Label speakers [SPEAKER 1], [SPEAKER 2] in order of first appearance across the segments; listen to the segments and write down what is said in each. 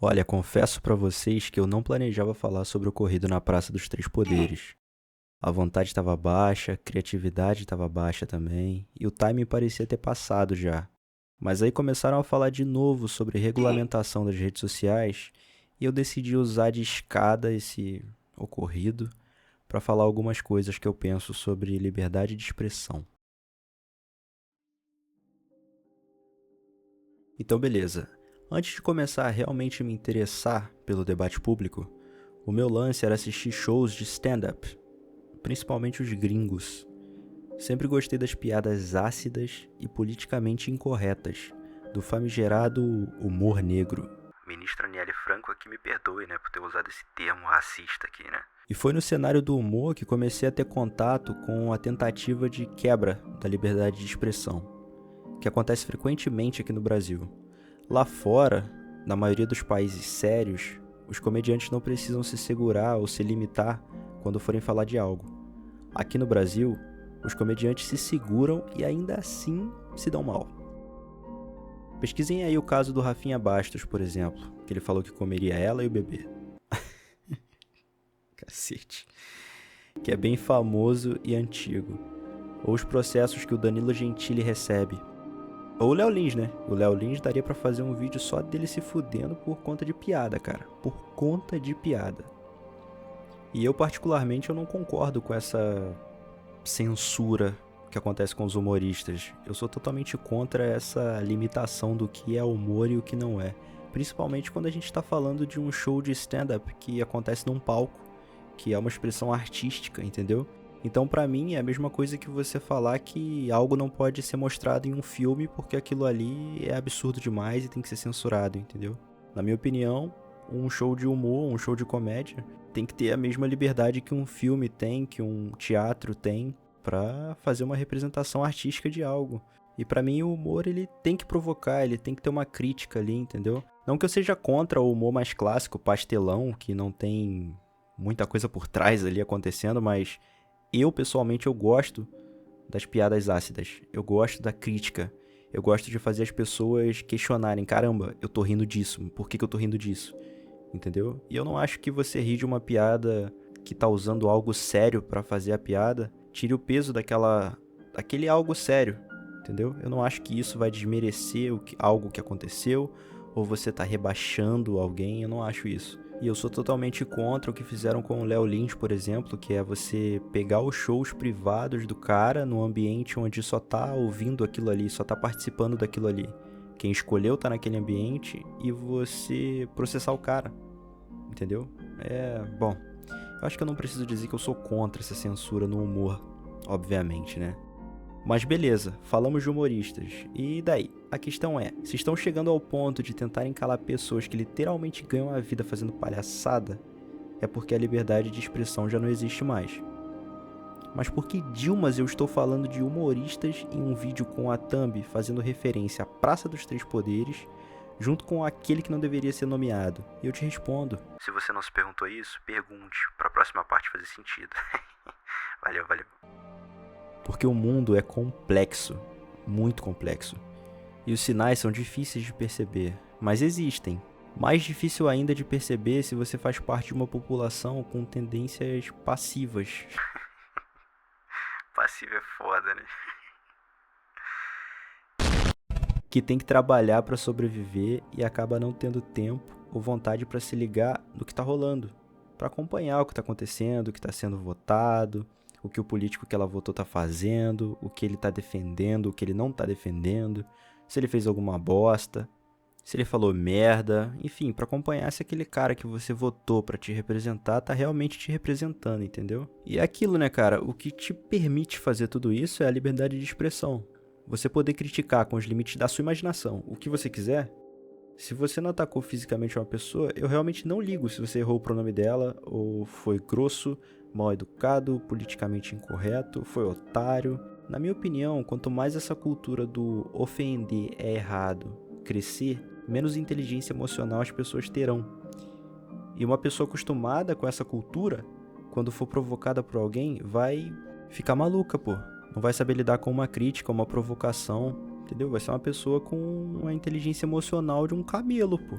[SPEAKER 1] Olha, confesso pra vocês que eu não planejava falar sobre o ocorrido na Praça dos Três Poderes. A vontade estava baixa, a criatividade estava baixa também, e o timing parecia ter passado já. Mas aí começaram a falar de novo sobre regulamentação das redes sociais, e eu decidi usar de escada esse ocorrido para falar algumas coisas que eu penso sobre liberdade de expressão. Então, beleza. Antes de começar a realmente me interessar pelo debate público, o meu lance era assistir shows de stand-up, principalmente os gringos. Sempre gostei das piadas ácidas e politicamente incorretas, do famigerado humor negro. Ministra Aniele Franco aqui me perdoe, né, por ter usado esse termo racista aqui, né? E foi no cenário do humor que comecei a ter contato com a tentativa de quebra da liberdade de expressão, que acontece frequentemente aqui no Brasil. Lá fora, na maioria dos países sérios, os comediantes não precisam se segurar ou se limitar quando forem falar de algo. Aqui no Brasil, os comediantes se seguram e ainda assim se dão mal. Pesquisem aí o caso do Rafinha Bastos, por exemplo, que ele falou que comeria ela e o bebê. Cacete. Que é bem famoso e antigo. Ou os processos que o Danilo Gentili recebe. Ou o Léo Lins, né? O Léo Lins daria pra fazer um vídeo só dele se fudendo por conta de piada, cara. Por conta de piada. E eu, particularmente, eu não concordo com essa censura que acontece com os humoristas. Eu sou totalmente contra essa limitação do que é humor e o que não é. Principalmente quando a gente tá falando de um show de stand-up que acontece num palco, que é uma expressão artística, entendeu? Então, pra mim, é a mesma coisa que você falar que algo não pode ser mostrado em um filme porque aquilo ali é absurdo demais e tem que ser censurado, entendeu? Na minha opinião, um show de humor, um show de comédia, tem que ter a mesma liberdade que um filme tem, que um teatro tem, pra fazer uma representação artística de algo. E pra mim o humor ele tem que provocar, ele tem que ter uma crítica ali, entendeu? Não que eu seja contra o humor mais clássico, pastelão, que não tem muita coisa por trás ali acontecendo, mas eu pessoalmente eu gosto das piadas ácidas. Eu gosto da crítica. Eu gosto de fazer as pessoas questionarem, caramba, eu tô rindo disso, por que eu tô rindo disso? Entendeu? E eu não acho que você rir de uma piada que tá usando algo sério pra fazer a piada, tire o peso daquele algo sério, entendeu? Eu não acho que isso vai desmerecer algo que aconteceu, ou você tá rebaixando alguém, eu não acho isso. E eu sou totalmente contra o que fizeram com o Léo Lins, por exemplo, que é você pegar os shows privados do cara num ambiente onde só tá ouvindo aquilo ali, só tá participando daquilo ali. Quem escolheu tá naquele ambiente e você processar o cara, entendeu? Bom, eu acho que eu não preciso dizer que eu sou contra essa censura no humor, obviamente, né? Mas beleza, falamos de humoristas. E daí? A questão é, se estão chegando ao ponto de tentarem calar pessoas que literalmente ganham a vida fazendo palhaçada, é porque a liberdade de expressão já não existe mais. Mas por que Dilmas eu estou falando de humoristas em um vídeo com a thumb fazendo referência à Praça dos Três Poderes, junto com aquele que não deveria ser nomeado? E eu te respondo. Se você não se perguntou isso, pergunte, para a próxima parte fazer sentido. Valeu. Porque o mundo é complexo, muito complexo. E os sinais são difíceis de perceber, mas existem. Mais difícil ainda de perceber se você faz parte de uma população com tendências passivas. Passivo é foda, né? Que tem que trabalhar para sobreviver e acaba não tendo tempo ou vontade para se ligar no que tá rolando, para acompanhar o que tá acontecendo, o que tá sendo votado, o que o político que ela votou tá fazendo, o que ele tá defendendo, o que ele não tá defendendo, se ele fez alguma bosta, se ele falou merda, enfim, pra acompanhar se aquele cara que você votou pra te representar tá realmente te representando, entendeu? E é aquilo, né, cara, o que te permite fazer tudo isso é a liberdade de expressão. Você poder criticar com os limites da sua imaginação o que você quiser. Se você não atacou fisicamente uma pessoa, eu realmente não ligo se você errou o pronome dela, ou foi grosso, mal educado, politicamente incorreto, foi otário. Na minha opinião, quanto mais essa cultura do ofender é errado crescer, menos inteligência emocional as pessoas terão. E uma pessoa acostumada com essa cultura, quando for provocada por alguém, vai ficar maluca, pô. Não vai saber lidar com uma crítica, uma provocação, entendeu? Vai ser uma pessoa com uma inteligência emocional de um camelo, pô.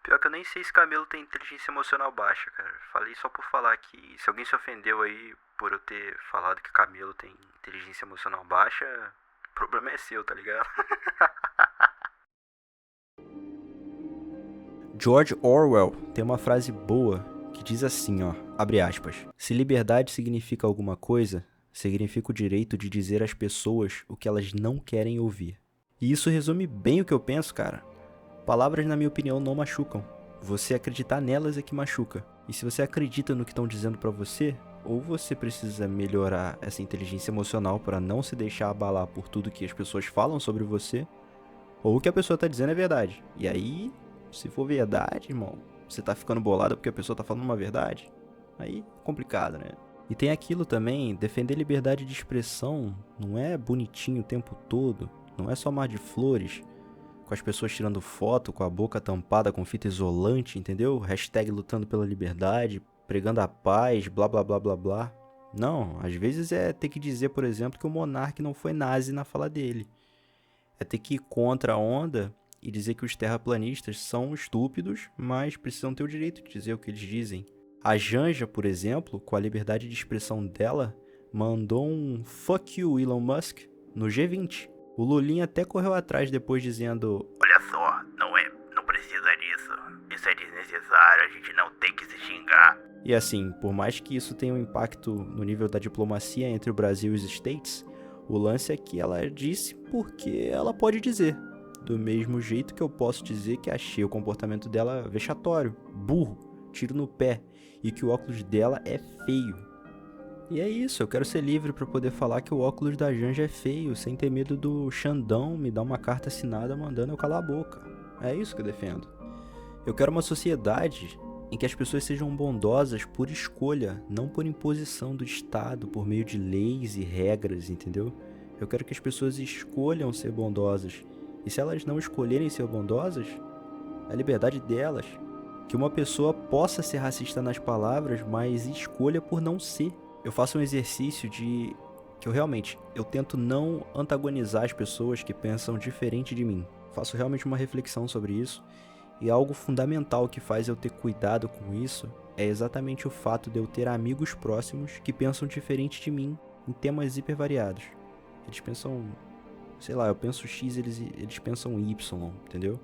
[SPEAKER 1] Pior que eu nem sei se Camelo tem inteligência emocional baixa, cara. Falei só por falar que se alguém se ofendeu aí por eu ter falado que Camelo tem inteligência emocional baixa, o problema é seu, tá ligado? George Orwell tem uma frase boa que diz assim, ó, abre aspas: se liberdade significa alguma coisa, significa o direito de dizer às pessoas o que elas não querem ouvir. E isso resume bem o que eu penso, cara. Palavras, na minha opinião, não machucam. Você acreditar nelas é que machuca. E se você acredita no que estão dizendo pra você, ou você precisa melhorar essa inteligência emocional para não se deixar abalar por tudo que as pessoas falam sobre você, ou o que a pessoa tá dizendo é verdade. E aí, se for verdade, irmão, você tá ficando bolado porque a pessoa tá falando uma verdade, aí é complicado, né? E tem aquilo também, defender liberdade de expressão não é bonitinho o tempo todo, não é só mar de flores, com as pessoas tirando foto, com a boca tampada com fita isolante, entendeu? Hashtag lutando pela liberdade, pregando a paz, blá blá blá blá blá. Não, às vezes é ter que dizer, por exemplo, que o monarca não foi nazi na fala dele. É ter que ir contra a onda e dizer que os terraplanistas são estúpidos, mas precisam ter o direito de dizer o que eles dizem. A Janja, por exemplo, com a liberdade de expressão dela, mandou um fuck you Elon Musk no G20. O Lulinha até correu atrás depois dizendo: olha só, não precisa disso, isso é desnecessário, a gente não tem que se xingar. E assim, por mais que isso tenha um impacto no nível da diplomacia entre o Brasil e os States, o lance é que ela disse porque ela pode dizer. Do mesmo jeito que eu posso dizer que achei o comportamento dela vexatório, burro, tiro no pé, e que o óculos dela é feio. E é isso, eu quero ser livre para poder falar que o óculos da Janja é feio, sem ter medo do Xandão me dar uma carta assinada mandando eu calar a boca. É isso que eu defendo. Eu quero uma sociedade em que as pessoas sejam bondosas por escolha, não por imposição do Estado, por meio de leis e regras, entendeu? Eu quero que as pessoas escolham ser bondosas. E se elas não escolherem ser bondosas, é a liberdade delas. Que uma pessoa possa ser racista nas palavras, mas escolha por não ser. Eu faço um exercício de que eu tento não antagonizar as pessoas que pensam diferente de mim. Faço realmente uma reflexão sobre isso, e algo fundamental que faz eu ter cuidado com isso é exatamente o fato de eu ter amigos próximos que pensam diferente de mim em temas hiper variados. Eles pensam, sei lá, eu penso X, eles pensam Y, entendeu?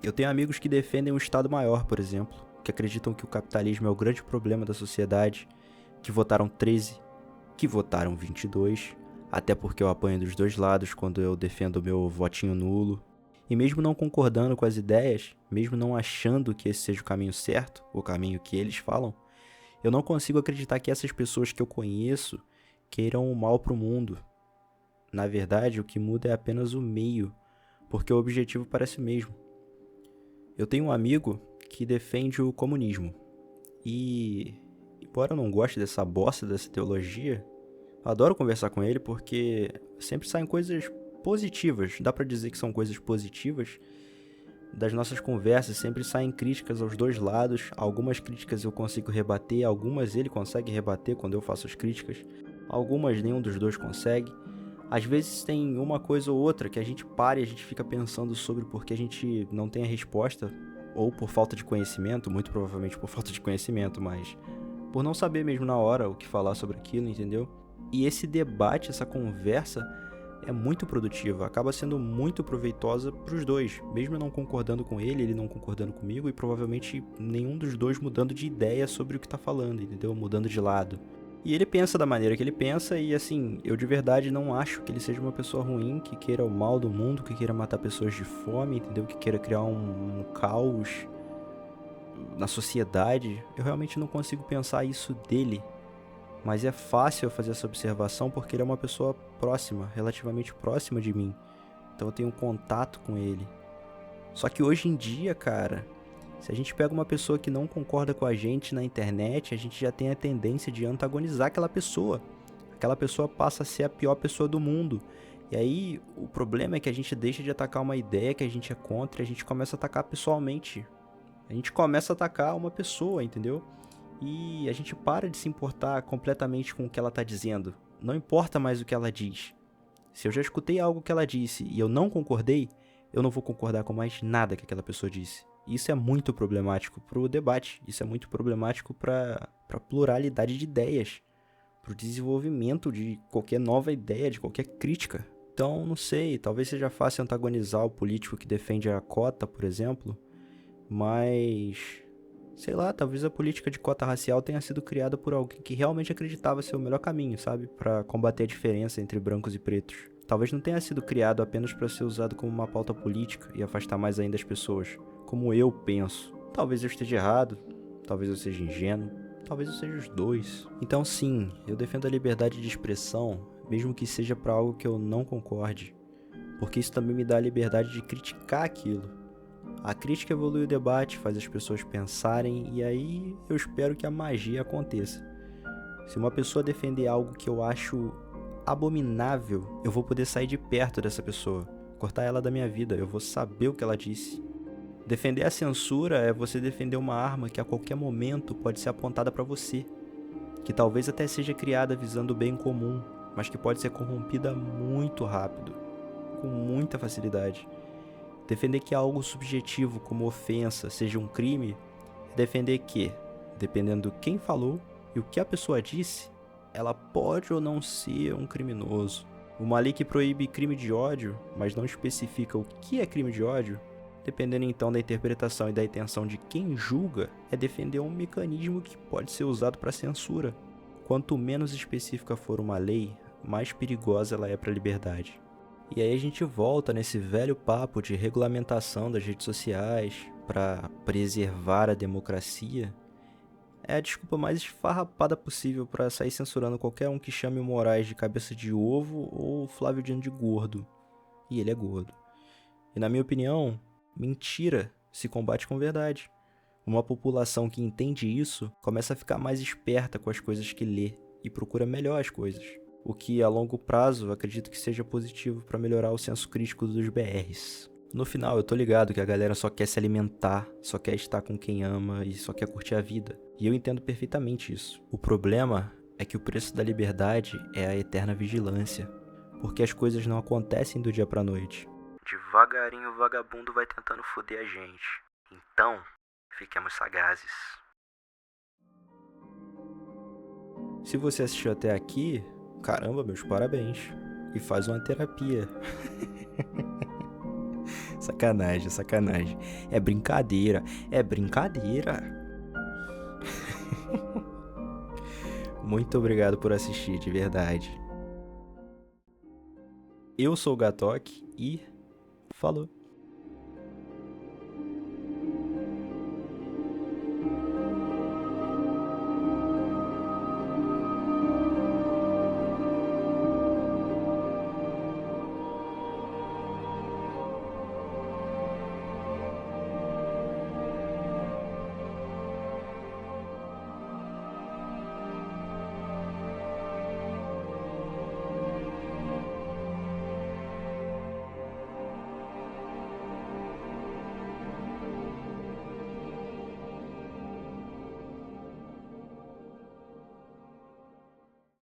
[SPEAKER 1] Eu tenho amigos que defendem um Estado maior, por exemplo, que acreditam que o capitalismo é o grande problema da sociedade, que votaram 13, que votaram 22, até porque eu apanho dos dois lados quando eu defendo o meu votinho nulo. E mesmo não concordando com as ideias, mesmo não achando que esse seja o caminho certo, o caminho que eles falam, eu não consigo acreditar que essas pessoas que eu conheço queiram o mal pro mundo. Na verdade, o que muda é apenas o meio, porque o objetivo parece o mesmo. Eu tenho um amigo que defende o comunismo, e embora eu não goste dessa bosta, dessa teologia, eu adoro conversar com ele porque sempre saem coisas positivas, dá pra dizer que são coisas positivas das nossas conversas, sempre saem críticas aos dois lados, algumas críticas eu consigo rebater, algumas ele consegue rebater quando eu faço as críticas, algumas nenhum dos dois consegue. Às vezes tem uma coisa ou outra que a gente para e a gente fica pensando sobre porque a gente não tem a resposta, ou por falta de conhecimento, muito provavelmente por falta de conhecimento, mas por não saber mesmo na hora o que falar sobre aquilo, entendeu? E esse debate, essa conversa é muito produtiva, acaba sendo muito proveitosa para os dois, mesmo eu não concordando com ele, ele não concordando comigo e provavelmente nenhum dos dois mudando de ideia sobre o que tá falando, entendeu? Mudando de lado. E ele pensa da maneira que ele pensa e assim, eu de verdade não acho que ele seja uma pessoa ruim, que queira o mal do mundo, que queira matar pessoas de fome, entendeu? Que queira criar um caos na sociedade. Eu realmente não consigo pensar isso dele. Mas é fácil eu fazer essa observação porque ele é uma pessoa próxima, relativamente próxima de mim. Então eu tenho um contato com ele. Só que hoje em dia, cara, se a gente pega uma pessoa que não concorda com a gente na internet, a gente já tem a tendência de antagonizar aquela pessoa. Aquela pessoa passa a ser a pior pessoa do mundo. E aí, o problema é que a gente deixa de atacar uma ideia que a gente é contra e a gente começa a atacar pessoalmente. A gente começa a atacar uma pessoa, entendeu? E a gente para de se importar completamente com o que ela tá dizendo. Não importa mais o que ela diz. Se eu já escutei algo que ela disse e eu não concordei, eu não vou concordar com mais nada que aquela pessoa disse. Isso é muito problemático para o debate, isso é muito problemático para a pluralidade de ideias, para o desenvolvimento de qualquer nova ideia, de qualquer crítica. Então, não sei, talvez seja fácil antagonizar o político que defende a cota, por exemplo, mas, sei lá, talvez a política de cota racial tenha sido criada por alguém que realmente acreditava ser o melhor caminho, sabe? Para combater a diferença entre brancos e pretos. Talvez não tenha sido criado apenas para ser usado como uma pauta política e afastar mais ainda as pessoas, como eu penso. Talvez eu esteja errado, talvez eu seja ingênuo, talvez eu seja os dois. Então sim, eu defendo a liberdade de expressão, mesmo que seja para algo que eu não concorde, porque isso também me dá a liberdade de criticar aquilo. A crítica evolui o debate, faz as pessoas pensarem e aí eu espero que a magia aconteça. Se uma pessoa defender algo que eu acho abominável, eu vou poder sair de perto dessa pessoa, cortar ela da minha vida, eu vou saber o que ela disse. Defender a censura é você defender uma arma que a qualquer momento pode ser apontada para você, que talvez até seja criada visando o bem comum, mas que pode ser corrompida muito rápido, com muita facilidade. Defender que algo subjetivo como ofensa seja um crime é defender que, dependendo de quem falou e o que a pessoa disse, ela pode ou não ser um criminoso. Uma lei que proíbe crime de ódio, mas não especifica o que é crime de ódio, dependendo então da interpretação e da intenção de quem julga, é defender um mecanismo que pode ser usado para censura. Quanto menos específica for uma lei, mais perigosa ela é para a liberdade. E aí a gente volta nesse velho papo de regulamentação das redes sociais para preservar a democracia. É a desculpa mais esfarrapada possível para sair censurando qualquer um que chame o Moraes de cabeça de ovo ou o Flávio Dino de gordo. E ele é gordo. E na minha opinião, mentira se combate com verdade. Uma população que entende isso começa a ficar mais esperta com as coisas que lê e procura melhor as coisas. O que, a longo prazo, acredito que seja positivo para melhorar o senso crítico dos BRs. No final, eu tô ligado que a galera só quer se alimentar, só quer estar com quem ama e só quer curtir a vida. E eu entendo perfeitamente isso. O problema é que o preço da liberdade é a eterna vigilância, porque as coisas não acontecem do dia pra noite. Devagarinho o vagabundo vai tentando foder a gente. Então, fiquemos sagazes. Se você assistiu até aqui, caramba, meus parabéns. E faz uma terapia. Sacanagem, sacanagem. É brincadeira, é brincadeira. Muito obrigado por assistir, de verdade. Eu sou o Gatok e falou.